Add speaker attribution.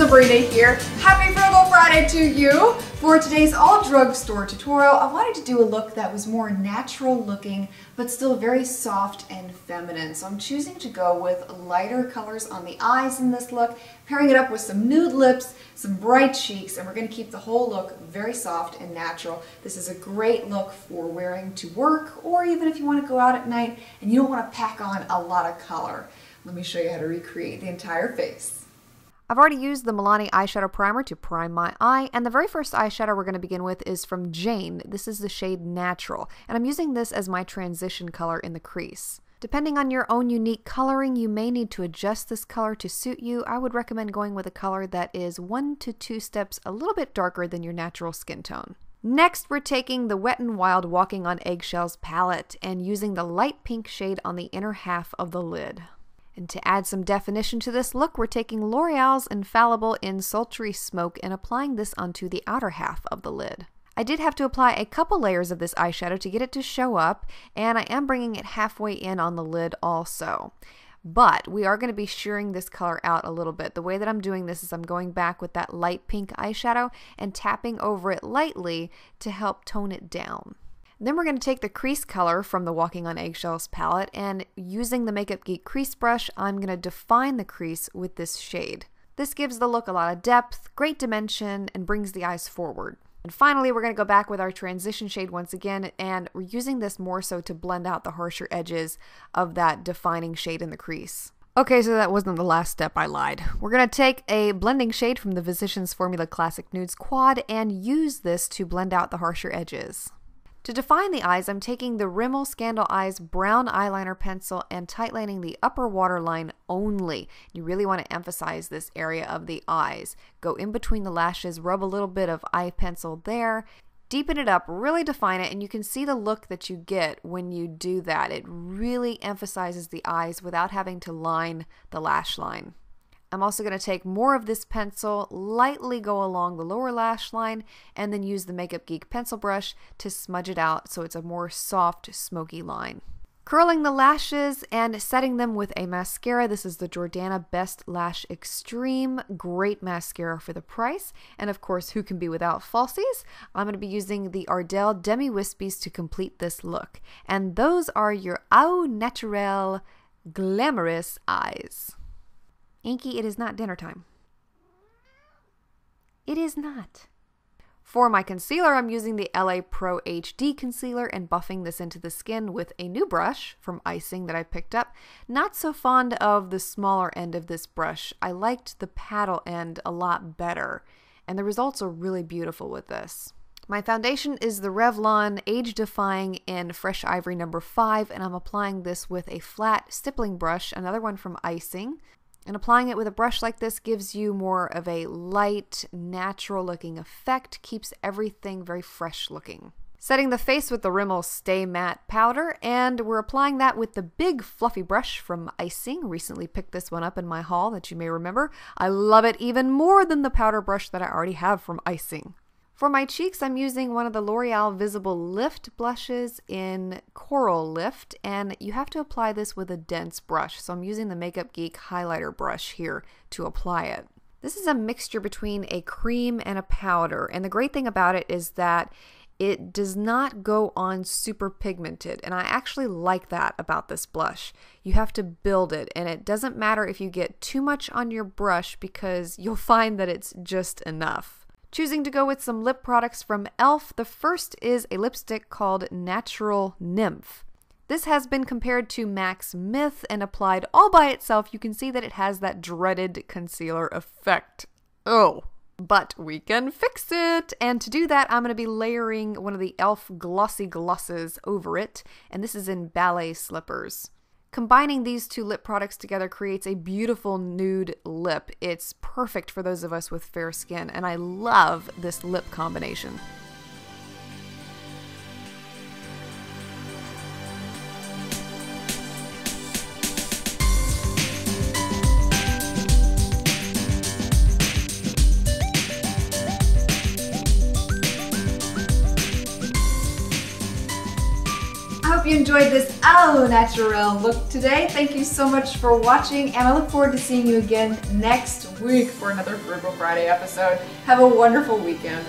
Speaker 1: Sabrina here. Happy Frugal Friday to you! For today's all drugstore tutorial, I wanted to do a look that was more natural looking, but still very soft and feminine. So I'm choosing to go with lighter colors on the eyes in this look, pairing it up with some nude lips, some bright cheeks, and we're going to keep the whole look very soft and natural. This is a great look for wearing to work, or even if you want to go out at night and you don't want to pack on a lot of color. Let me show you how to recreate the entire face.
Speaker 2: I've already used the Milani eyeshadow primer to prime my eye, and the very first eyeshadow we're going to begin with is from Jane. This is the shade Natural, and I'm using this as my transition color in the crease. Depending on your own unique coloring, you may need to adjust this color to suit you. I would recommend going with a color that is 1 to 2 steps a little bit darker than your natural skin tone. Next, we're taking the Wet n Wild Walking on Eggshells palette and using the light pink shade on the inner half of the lid. And to add some definition to this look, we're taking L'Oreal's Infallible in Sultry Smoke and applying this onto the outer half of the lid. I did have to apply a couple layers of this eyeshadow to get it to show up, and I am bringing it halfway in on the lid also. But we are going to be shearing this color out a little bit. The way that I'm doing this is I'm going back with that light pink eyeshadow and tapping over it lightly to help tone it down. Then we're going to take the crease color from the Walking on Eggshells palette, and using the MakeupGeek crease brush, I'm going to define the crease with this shade. This gives the look a lot of depth, great dimension, and brings the eyes forward. And finally, we're going to go back with our transition shade once again, and we're using this more so to blend out the harsher edges of that defining shade in the crease. Okay, so that wasn't the last step, I lied. We're going to take a blending shade from the Physicians Formula Classic Nudes Quad and use this to blend out the harsher edges. To define the eyes, I'm taking the Rimmel ScandalEyes brown eyeliner pencil and tightlining the upper waterline only. You really want to emphasize this area of the eyes. Go in between the lashes, rub a little bit of eye pencil there, deepen it up, really define it, and you can see the look that you get when you do that. It really emphasizes the eyes without having to line the lash line. I'm also going to take more of this pencil, lightly go along the lower lash line, and then use the MakeupGeek pencil brush to smudge it out so it's a more soft, smoky line. Curling the lashes and setting them with a mascara. This is the Jordana Best Lash Xtreme. Great mascara for the price. And of course, who can be without falsies? I'm going to be using the Ardell Demi Wispies to complete this look. And those are your au naturel glamorous eyes. Inky, it is not dinner time. It is not. For my concealer, I'm using the LA Pro HD concealer and buffing this into the skin with a new brush from Icing that I picked up. Not so fond of the smaller end of this brush. I liked the paddle end a lot better, and the results are really beautiful with this. My foundation is the Revlon Age Defying in Fresh Ivory No. 5, and I'm applying this with a flat stippling brush, another one from Icing. And applying it with a brush like this gives you more of a light, natural looking effect, keeps everything very fresh looking. Setting the face with the Rimmel Stay Matte powder, and we're applying that with the big fluffy brush from Icing. Recently picked this one up in my haul that you may remember. I love it even more than the powder brush that I already have from Icing. For my cheeks, I'm using one of the L'Oreal Visible Lift blushes in Coral Lift, and you have to apply this with a dense brush, so I'm using the MakeupGeek highlighter brush here to apply it. This is a mixture between a cream and a powder, and the great thing about it is that it does not go on super pigmented, and I actually like that about this blush. You have to build it, and it doesn't matter if you get too much on your brush because you'll find that it's just enough. Choosing to go with some lip products from e.l.f. The first is a lipstick called Natural Nymph. This has been compared to MAC's Myth and applied all by itself. You can see that it has that dreaded concealer effect. Oh, but we can fix it. And to do that, I'm going to be layering one of the e.l.f. Glossy glosses over it. And this is in Ballet Slippers. Combining these two lip products together creates a beautiful nude lip. It's perfect for those of us with fair skin, and I love this lip combination.
Speaker 1: I hope you enjoyed enjoyed this au naturel look today. Thank you so much for watching, and I look forward to seeing you again next week for another Frugal Friday episode. Have a wonderful weekend.